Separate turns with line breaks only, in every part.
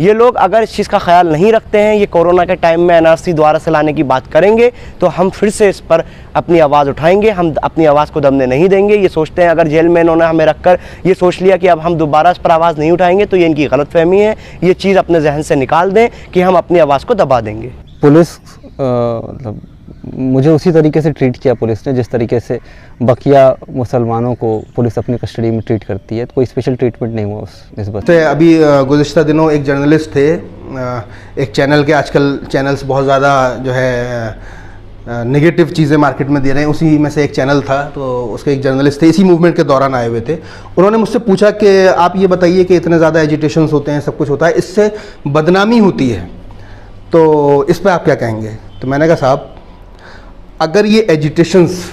ये लोग अगर इस चीज़ का ख्याल नहीं रखते हैं, ये कोरोना के टाइम में एनआरसी दोबारा से लाने की बात करेंगे, तो हम फिर से इस पर अपनी आवाज़ उठाएंगे। हम अपनी आवाज़ को दबने नहीं देंगे। ये सोचते हैं अगर जेल में इन्होंने हमें रखकर ये सोच लिया कि अब हम दोबारा इस पर आवाज़ नहीं उठाएंगे, तो ये इनकी गलतफहमी है। ये चीज़ अपने जहन से निकाल दें कि हम अपनी आवाज़ को दबा देंगे।
पुलिस मतलब मुझे उसी तरीके से ट्रीट किया पुलिस ने जिस तरीके से बकिया मुसलमानों को पुलिस अपनी कस्टडी में ट्रीट करती है। कोई स्पेशल ट्रीटमेंट नहीं हुआ उस निस्बत
से। अभी गुज़िश्ता दिनों एक जर्नलिस्ट थे, एक चैनल के, आजकल चैनल्स बहुत ज़्यादा जो है नेगेटिव चीज़ें मार्केट में दे रहे हैं, उसी में से एक चैनल था। तो उसके एक जर्नलिस्ट थे, इसी मूवमेंट के दौरान आए हुए थे। उन्होंने मुझसे पूछा कि आप ये बताइए कि इतने ज़्यादा एजिटेशंस होते हैं, सब कुछ होता है, इससे बदनामी होती है, तो इस पर आप क्या कहेंगे? तो मैंने कहा साहब, अगर ये एजिटेशंस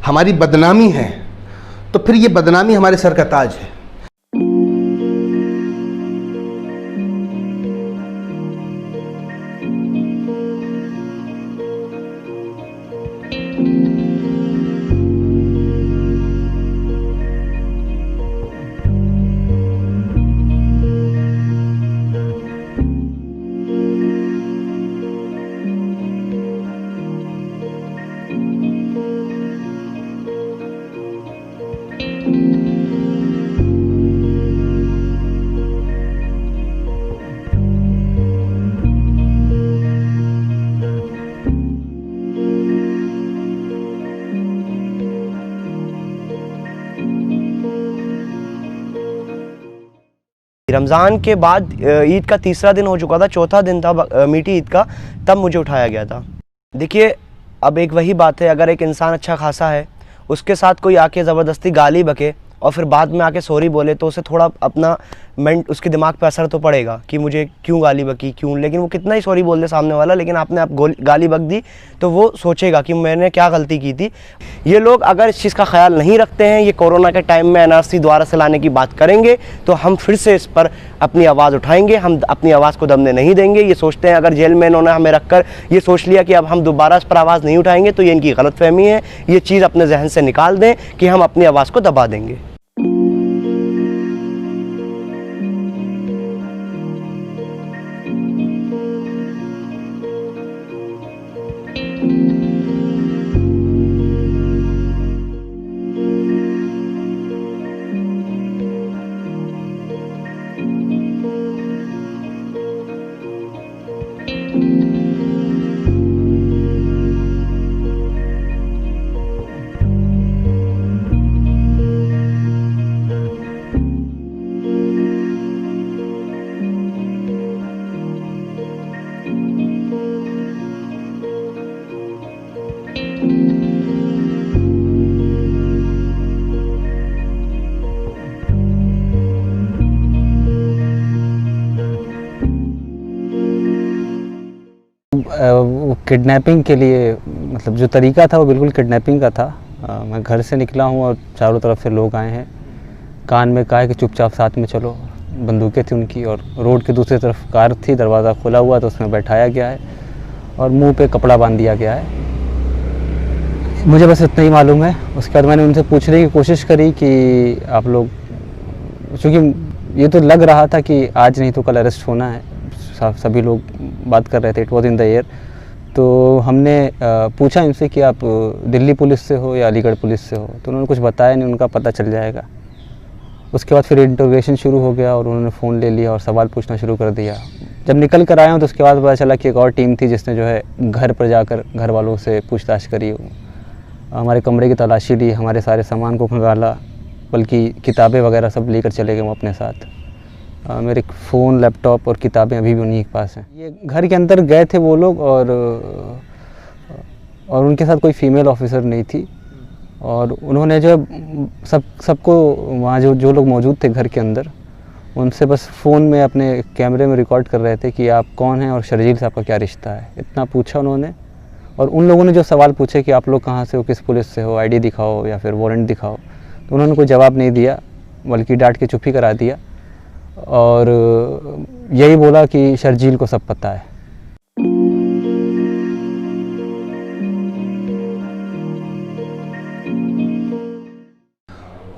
हमारी बदनामी है तो फिर ये बदनामी हमारे सर का ताज है।
रमज़ान के बाद ईद का तीसरा दिन हो चुका था, चौथा दिन था मीठी ईद का, तब मुझे उठाया गया था। देखिए, अब एक वही बात है, अगर एक इंसान अच्छा खासा है, उसके साथ कोई आके ज़बरदस्ती गाली बके और फिर बाद में आके सॉरी बोले, तो उसे थोड़ा अपना उसके दिमाग पे असर तो पड़ेगा कि मुझे क्यों गाली बकी, क्यों। लेकिन वो कितना ही सॉरी बोल दे सामने वाला, लेकिन आपने आप गाली बक दी तो वो सोचेगा कि मैंने क्या गलती की थी। ये लोग अगर इस चीज़ का ख्याल नहीं रखते हैं, ये कोरोना के टाइम में एनआरसी दोबारा से लाने की बात करेंगे, तो हम फिर से इस पर अपनी आवाज़ उठाएंगे। हम अपनी आवाज़ को दबने नहीं देंगे। ये सोचते हैं अगर जेल में इन्होंने हमें रखकर ये सोच लिया कि अब हम दोबारा इस पर आवाज़ नहीं उठाएंगे, तो ये इनकी गलतफहमी है। ये चीज़ अपने जहन से निकाल दें कि हम अपनी आवाज़ को दबा देंगे।
किडनैपिंग के लिए मतलब जो तरीका था वो बिल्कुल किडनैपिंग का था। मैं घर से निकला हूँ और चारों तरफ से लोग आए हैं, कान में कहा कि चुपचाप साथ में चलो। बंदूकें थी उनकी और रोड के दूसरी तरफ कार थी, दरवाज़ा खुला हुआ तो उसमें बैठाया गया है और मुंह पे कपड़ा बांध दिया गया है। मुझे बस इतना ही मालूम है। उसके बाद मैंने उनसे पूछने की कोशिश करी कि आप लोग, क्योंकि ये तो लग रहा था कि आज नहीं तो कल अरेस्ट होना है, सभी लोग बात कर रहे थे, it was in the air. तो हमने पूछा इनसे कि आप दिल्ली पुलिस से हो या अलीगढ़ पुलिस से हो, तो उन्होंने कुछ बताया नहीं, उनका पता चल जाएगा। उसके बाद फिर इंटरोगेशन शुरू हो गया और उन्होंने फ़ोन ले लिया और सवाल पूछना शुरू कर दिया। जब निकल कर आया हूँ तो उसके बाद पता चला कि एक और टीम थी जिसने जो है घर पर जाकर घर वालों से पूछताछ करी, हमारे कमरे की तलाशी ली, हमारे सारे सामान को खंगाला, बल्कि किताबें वगैरह सब लेकर चले गए वो अपने साथ। मेरे फ़ोन, लैपटॉप और किताबें अभी भी उन्हीं के पास हैं। ये घर के अंदर गए थे वो लोग और उनके साथ कोई फीमेल ऑफिसर नहीं थी और उन्होंने जो सबको वहाँ जो लोग मौजूद थे घर के अंदर, उनसे बस फ़ोन में अपने कैमरे में रिकॉर्ड कर रहे थे कि आप कौन हैं और शर्जील साहब का क्या रिश्ता है, इतना पूछा उन्होंने। और उन लोगों ने जो सवाल पूछे कि आप लोग कहाँ से हो, किस पुलिस से हो, आईडी दिखाओ या फिर वारंट दिखाओ, तो उन्होंने कोई जवाब नहीं दिया, बल्कि डांट के चुप ही करा दिया और यही बोला कि शर्जील को सब पता है।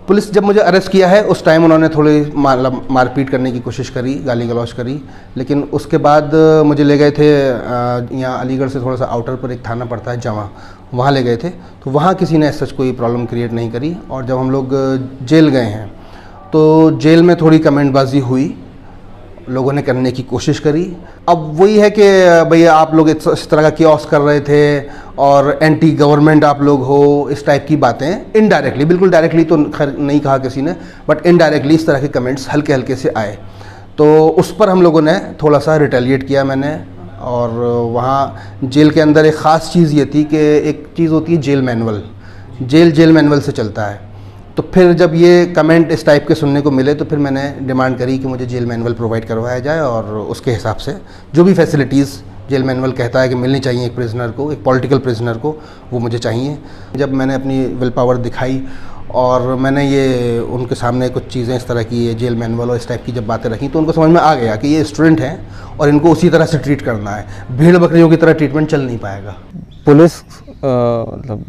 पुलिस जब मुझे अरेस्ट किया है उस टाइम उन्होंने थोड़ी मारपीट करने की कोशिश करी, गाली गलौज करी, लेकिन उसके बाद मुझे ले गए थे यहाँ अलीगढ़ से थोड़ा सा आउटर पर एक थाना पड़ता है जमा, वहाँ ले गए थे। तो वहाँ किसी ने सच कोई प्रॉब्लम क्रिएट नहीं करी। और जब हम लोग जेल गए हैं तो जेल में थोड़ी कमेंटबाजी हुई, लोगों ने करने की कोशिश करी। अब वही है कि भैया आप लोग इस तरह का कियोस्क कर रहे थे और एंटी गवर्नमेंट आप लोग हो, इस टाइप की बातें इनडायरेक्टली, बिल्कुल डायरेक्टली तो खैर नहीं कहा किसी ने, बट इनडायरेक्टली इस तरह के कमेंट्स हल्के हल्के से आए। तो उस पर हम लोगों ने थोड़ा सा रिटेलिएट किया मैंने। और वहाँ जेल के अंदर एक ख़ास चीज़ ये थी कि एक चीज़ होती है जेल मैनुअल, जेल मैनुअल से चलता है। तो फिर जब ये कमेंट इस टाइप के सुनने को मिले तो फिर मैंने डिमांड करी कि मुझे जेल मैनुअल प्रोवाइड करवाया जाए और उसके हिसाब से जो भी फैसिलिटीज़ जेल मैनुअल कहता है कि मिलनी चाहिए एक प्रिजनर को, एक पॉलिटिकल प्रिजनर को, वो मुझे चाहिए। जब मैंने अपनी विल पावर दिखाई और मैंने ये उनके सामने कुछ चीज़ें इस तरह की जेल मैनुअल और इस टाइप की जब बातें रखी तो उनको समझ में आ गया कि ये स्टूडेंट हैं और इनको उसी तरह से ट्रीट करना है, भीड़ बकरियों की तरह ट्रीटमेंट चल नहीं पाएगा।
पुलिस मतलब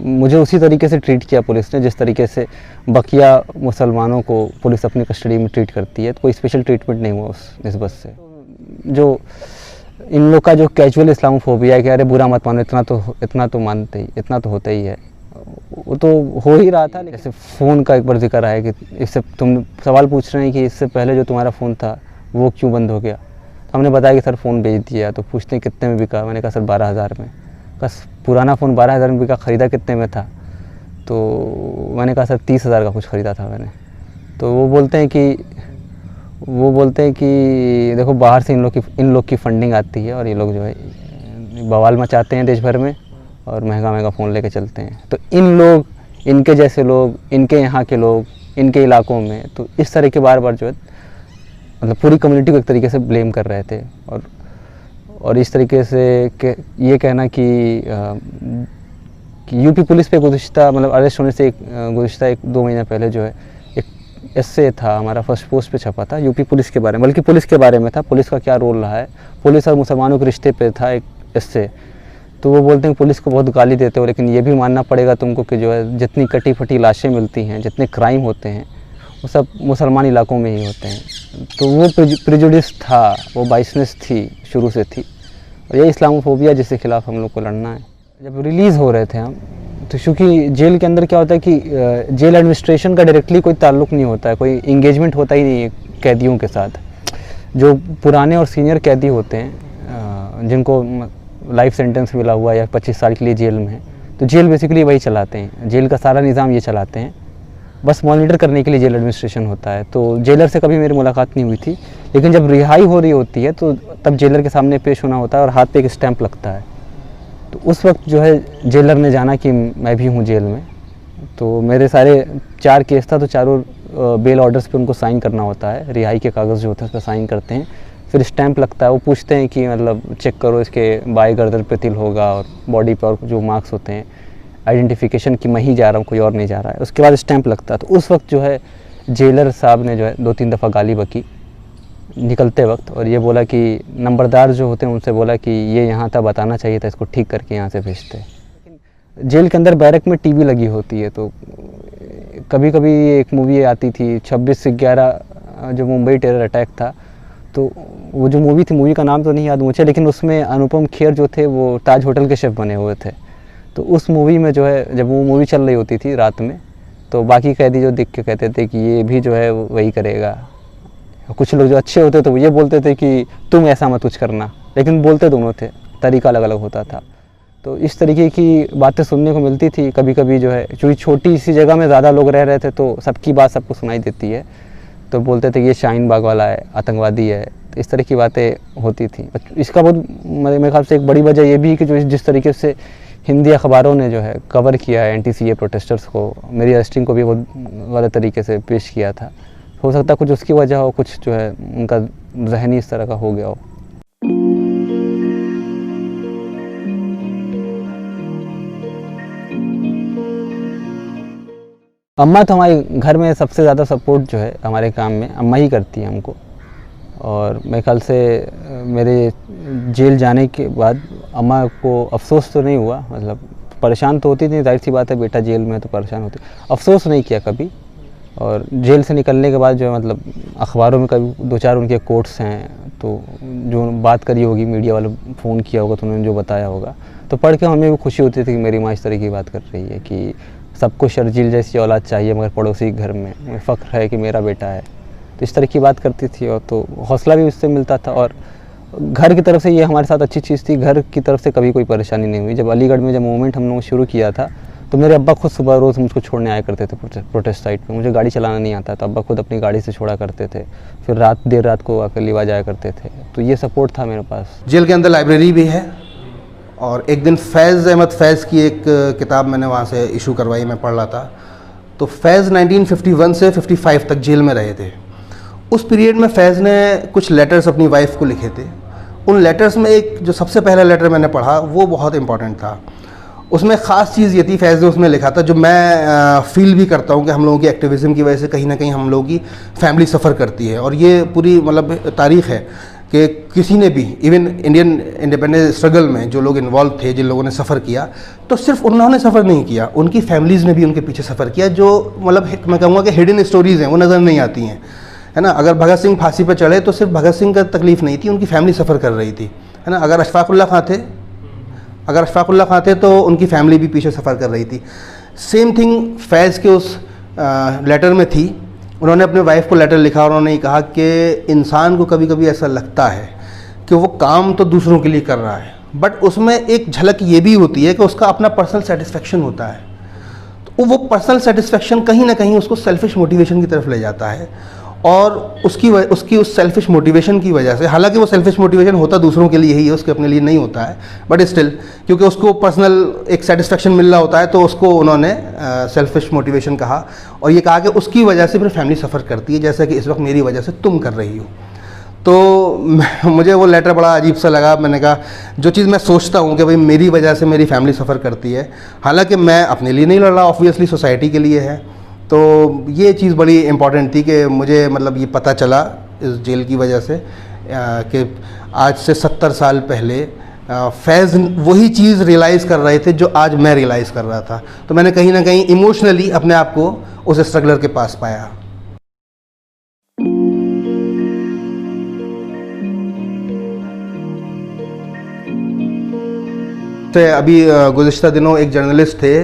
मुझे उसी तरीके से ट्रीट किया पुलिस ने जिस तरीके से बकिया मुसलमानों को पुलिस अपनी कस्टडी में ट्रीट करती है। तो कोई स्पेशल ट्रीटमेंट नहीं हुआ उस निस्बत से। जो इन लोग का जो कैजुअल इस्लामोफोबिया है कि अरे बुरा मत मानो, इतना तो मानते ही, इतना तो होता ही है, वो तो हो ही रहा था। जैसे फ़ोन का एक बार जिक्र आया कि इससे तुम सवाल पूछ रहे हैं कि इससे पहले जो तुम्हारा फ़ोन था वो क्यों बंद हो गया। तो हमने बताया कि सर फ़ोन बेच दिया। तो पूछते हैं कितने में बिका, मैंने कहा सर 12,000 में। बस पुराना फ़ोन 12,000 में बिका, ख़रीदा कितने में था? तो मैंने कहा सर 30,000 का कुछ ख़रीदा था मैंने। तो वो बोलते हैं कि देखो बाहर से इन लोग की फंडिंग आती है और ये लोग जो है बवाल मचाते हैं देश भर में और महंगा फ़ोन लेके चलते हैं। तो इन लोग, इनके जैसे लोग, इनके यहाँ के लोग, इनके इलाकों में तो इस तरह के बार जो है मतलब पूरी कम्युनिटी को एक तरीके से ब्लेम कर रहे थे। और इस तरीके से ये कहना कि यूपी पुलिस पे गुज़िश्ता मतलब अरेस्ट होने से गुज़िश्ता 1-2 महीने पहले जो है एक एस्से था हमारा, फर्स्ट पोस्ट पे छपा था यूपी पुलिस के बारे में, बल्कि पुलिस के बारे में था, पुलिस का क्या रोल रहा है, पुलिस और मुसलमानों के रिश्ते पे था एक एस्से। तो वो बोलते हैं पुलिस को बहुत गाली देते हो, लेकिन ये भी मानना पड़ेगा तुमको कि जो है जितनी कटी फटी लाशें मिलती हैं, जितने क्राइम होते हैं वो सब मुसलमान इलाकों में ही होते हैं। तो वो प्रेजुडिस था, वो बाइसनेस थी, शुरू से थी। और ये इस्लामोफोबिया जिसके ख़िलाफ़ हम लोग को लड़ना है। जब रिलीज़ हो रहे थे हम तो चूँकि जेल के अंदर क्या होता है कि जेल एडमिनिस्ट्रेशन का डायरेक्टली कोई ताल्लुक़ नहीं होता है, कोई इंगेजमेंट होता ही नहीं है कैदियों के साथ। जो पुराने और सीनियर कैदी होते हैं जिनको लाइफ सेंटेंस मिला हुआ या 25 साल के लिए जेल में है, तो जेल बेसिकली वही चलाते हैं, जेल का सारा निज़ाम ये चलाते हैं, बस मॉनिटर करने के लिए जेल एडमिनिस्ट्रेशन होता है। तो जेलर से कभी मेरी मुलाकात नहीं हुई थी, लेकिन जब रिहाई हो रही होती है तो तब जेलर के सामने पेश होना होता है और हाथ पे एक स्टैंप लगता है। तो उस वक्त जो है जेलर ने जाना कि मैं भी हूँ जेल में। तो मेरे सारे 4 केस था, तो चारों बेल ऑर्डर्स पे उनको साइन करना होता है, रिहाई के कागज़ जो होते हैं उस पर साइन करते हैं, फिर स्टैंप लगता है। वो पूछते हैं कि मतलब चेक करो इसके बाएं गर्दन पे तिल होगा और बॉडी पर और जो मार्क्स होते हैं आइडेंटिफिकेशन कि मैं ही जा रहा हूँ, कोई और नहीं जा रहा है। उसके बाद स्टैंप लगता है। तो उस वक्त जो है जेलर साहब ने जो है 2-3 दफ़ा गाली बकी निकलते वक्त, और ये बोला कि नंबरदार जो होते हैं उनसे बोला कि ये यहाँ था, बताना चाहिए था, इसको ठीक करके यहाँ से भेजते। जेल के अंदर बैरक में टीवी लगी होती है, तो कभी कभी एक मूवी आती थी 26/11 जो मुंबई टेरर अटैक था, तो वो जो मूवी थी, मूवी का नाम तो नहीं याद मुझे, लेकिन उसमें अनुपम खेर जो थे वो ताज होटल के शेफ़ बने हुए थे। तो उस मूवी में जो है जब वो मूवी चल रही होती थी रात में, तो बाकी कैदी जो देख के कहते थे कि ये भी जो है वही करेगा। कुछ लोग जो अच्छे होते तो वो ये बोलते थे कि तुम ऐसा मत कुछ करना, लेकिन बोलते दोनों थे, तरीका अलग अलग होता था। तो इस तरीके की बातें सुनने को मिलती थी। कभी कभी जो है क्योंकि छोटी सी जगह में ज़्यादा लोग रह रहे थे तो सबकी बात सबको सुनाई देती है, तो बोलते थे कि ये शाहीन बाग वाला है, आतंकवादी है, तो इस तरह की बातें होती थी। इसका बहुत मेरे ख्याल से एक बड़ी वजह ये भी है कि जो जिस तरीके से हिंदी अखबारों ने जो है कवर किया है एंटी-सीए प्रोटेस्टर्स को, मेरी अरेस्टिंग को भी बहुत गलत तरीके से पेश किया था। हो सकता है कुछ उसकी वजह हो, कुछ जो है उनका ज़हनी इस तरह का हो गया हो। अम्मा तो हमारे घर में सबसे ज़्यादा सपोर्ट जो है हमारे काम में अम्मा ही करती है हमको। और मेरे ख्याल से मेरे जेल जाने के बाद अम्मा को अफसोस तो नहीं हुआ, मतलब परेशान तो होती थी, जाहिर सी बात है बेटा जेल में तो परेशान होती, अफसोस नहीं किया कभी। और जेल से निकलने के बाद जो है मतलब अखबारों में कभी 2-4 उनके कोट्स हैं, तो जो बात करी होगी मीडिया वाले फ़ोन किया होगा तो उन्होंने जो बताया होगा, तो पढ़ के हमें भी खुशी होती थी कि मेरी माँ इस तरह की बात कर रही है कि सबको शर्जील जैसी औलाद चाहिए मगर पड़ोसी के घर में फ़ख्र है कि मेरा बेटा है। तो इस तरह की बात करती थी और तो हौसला भी उससे मिलता था। और घर की तरफ से ये हमारे साथ अच्छी चीज़ थी, घर की तरफ से कभी कोई परेशानी नहीं हुई। जब अलीगढ़ में जब मूवमेंट हम लोग शुरू किया था तो मेरे अब्बा खुद सुबह रोज़ मुझको छोड़ने आया करते थे प्रोटेस्ट साइट पे। मुझे गाड़ी चलाना नहीं आता तो अब्बा खुद अपनी गाड़ी से छोड़ा करते थे, फिर देर रात को आकर लिवा जाया करते थे। तो ये सपोर्ट था मेरे पास।
जेल के अंदर लाइब्रेरी भी है और एक दिन फैज़ अहमद फैज़ की एक किताब मैंने वहाँ से इशू करवाई, मैं पढ़ रहा था। तो फैज़ 1951 से 55 तक जेल में रहे थे। उस पीरियड में फैज़ ने कुछ लेटर्स अपनी वाइफ को लिखे थे। उन लेटर्स में एक जो सबसे पहला लेटर मैंने पढ़ा वो बहुत इंपॉर्टेंट था। उसमें ख़ास चीज़ ये थी, फैज़ ने उसमें लिखा था, जो मैं फील भी करता हूँ कि हम लोगों की एक्टिविज़म की वजह से कहीं ना कहीं हम लोगों की फैमिली सफ़र करती है। और ये पूरी मतलब तारीख़ है कि किसी ने भी इवन इंडियन इंडिपेंडेंस स्ट्रगल में जो लोग इन्वॉल्व थे, जिन लोगों ने सफ़र किया, तो सिर्फ उन्होंने सफ़र नहीं किया, उनकी फैमिलीज़ ने भी उनके पीछे सफ़र किया। जो मतलब मैं कहूँगा कि हिडन स्टोरीज़ हैं, वो नज़र नहीं आती हैं, है ना। अगर भगत सिंह फांसी पर चढ़े तो सिर्फ भगत सिंह का तकलीफ़ नहीं थी, उनकी फैमिली सफ़र कर रही थी, है ना। अगर अशफाकुल्लाह खां थे तो उनकी फैमिली भी पीछे सफ़र कर रही थी। सेम थिंग फैज़ के उस लेटर में थी। उन्होंने अपने वाइफ को लेटर लिखा और उन्होंने कहा कि इंसान को कभी कभी ऐसा लगता है कि वो काम तो दूसरों के लिए कर रहा है, बट उसमें एक झलक ये भी होती है कि उसका अपना पर्सनल सेटिस्फेक्शन होता है। तो वो पर्सनल सेटिस्फेक्शन कहीं ना कहीं उसको सेल्फिश मोटिवेशन की तरफ ले जाता है। और उसकी उस सेल्फिश मोटिवेशन की वजह से, हालांकि वो सेल्फिश मोटिवेशन होता दूसरों के लिए ही है, उसके अपने लिए नहीं होता है, बट स्टिल क्योंकि उसको पर्सनल एक सेटिस्फेक्शन मिल रहा होता है तो उसको उन्होंने सेल्फिश मोटिवेशन कहा। और ये कहा कि उसकी वजह से फिर फैमिली सफ़र करती है, जैसा कि इस वक्त मेरी वजह से तुम कर रही हो। तो मुझे वो लेटर बड़ा अजीब सा लगा। मैंने कहा जो चीज़ मैं सोचता हूँ कि भाई मेरी वजह से मेरी फैमिली सफ़र करती है, हालांकि मैं अपने लिए नहीं लड़ रहा, ऑब्वियसली सोसाइटी के लिए है। तो ये चीज़ बड़ी इम्पॉर्टेंट थी कि मुझे मतलब ये पता चला इस जेल की वजह से कि आज से 70 साल पहले फैज़ वही चीज़ रियलाइज़ कर रहे थे जो आज मैं रियलाइज़ कर रहा था। तो मैंने कहीं ना कहीं इमोशनली अपने आप को उस स्ट्रगलर के पास पाया। तो अभी गुज़िश्ता दिनों एक जर्नलिस्ट थे,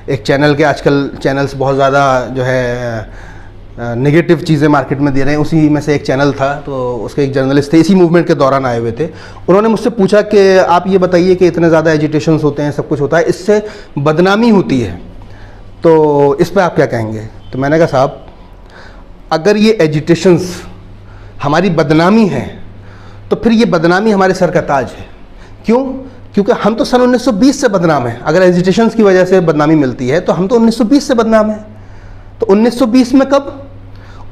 एक चैनल के, आजकल चैनल्स बहुत ज़्यादा जो है नेगेटिव चीज़ें मार्केट में दे रहे हैं, उसी में से एक चैनल था। तो उसके एक जर्नलिस्ट थे, इसी मूवमेंट के दौरान आए हुए थे। उन्होंने मुझसे पूछा कि आप ये बताइए कि इतने ज़्यादा एजिटेशंस होते हैं, सब कुछ होता है, इससे बदनामी होती है, तो इस पर आप क्या कहेंगे। तो मैंने कहा साहब, अगर ये एजिटेशंस हमारी बदनामी है तो फिर ये बदनामी हमारे सर का ताज है। क्यों? क्योंकि हम तो सन 1920 से बदनाम हैं। अगर एजिटेशंस की वजह से बदनामी मिलती है तो हम तो 1920 से बदनाम हैं। तो 1920 में कब?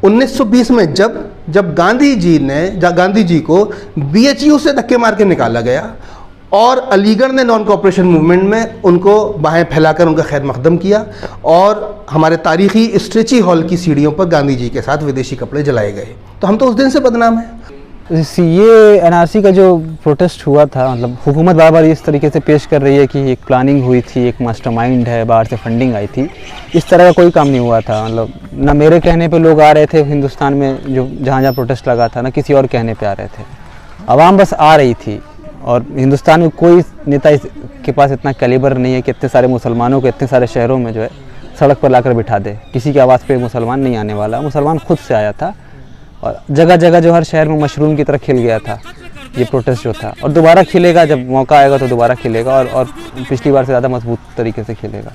1920 में जब गांधी जी को BHU से धक्के मार के निकाला गया और अलीगढ़ ने नॉन कॉपरेशन मूवमेंट में उनको बाहें फैलाकर उनका खैर मकदम किया और हमारे तारीखी स्ट्रेची हॉल की सीढ़ियों पर गांधी जी के साथ विदेशी कपड़े जलाए गए। तो हम तो उस दिन से बदनाम हैं।
ये NRC का जो प्रोटेस्ट हुआ था, मतलब हुकूमत बार बार इस तरीके से पेश कर रही है कि एक प्लानिंग हुई थी, एक मास्टरमाइंड है, बाहर से फंडिंग आई थी। इस तरह का कोई काम नहीं हुआ था। मतलब ना मेरे कहने पे लोग आ रहे थे हिंदुस्तान में, जो जहाँ प्रोटेस्ट लगा था, ना किसी और कहने पे आ रहे थे। आवाम बस आ रही थी और हिंदुस्तान में कोई नेता के पास इतना कैलिबर नहीं है कि इतने सारे मुसलमानों को इतने सारे शहरों में जो है सड़क पर लाकर बिठा दे। किसी की आवाज़ पे मुसलमान नहीं आने वाला, मुसलमान खुद से आया था और जगह जगह जो हर शहर में मशरूम की तरह खिल गया था ये प्रोटेस्ट जो था। और दोबारा खिलेगा, जब मौका आएगा तो दोबारा खिलेगा और पिछली बार से ज़्यादा मजबूत तरीके से खिलेगा।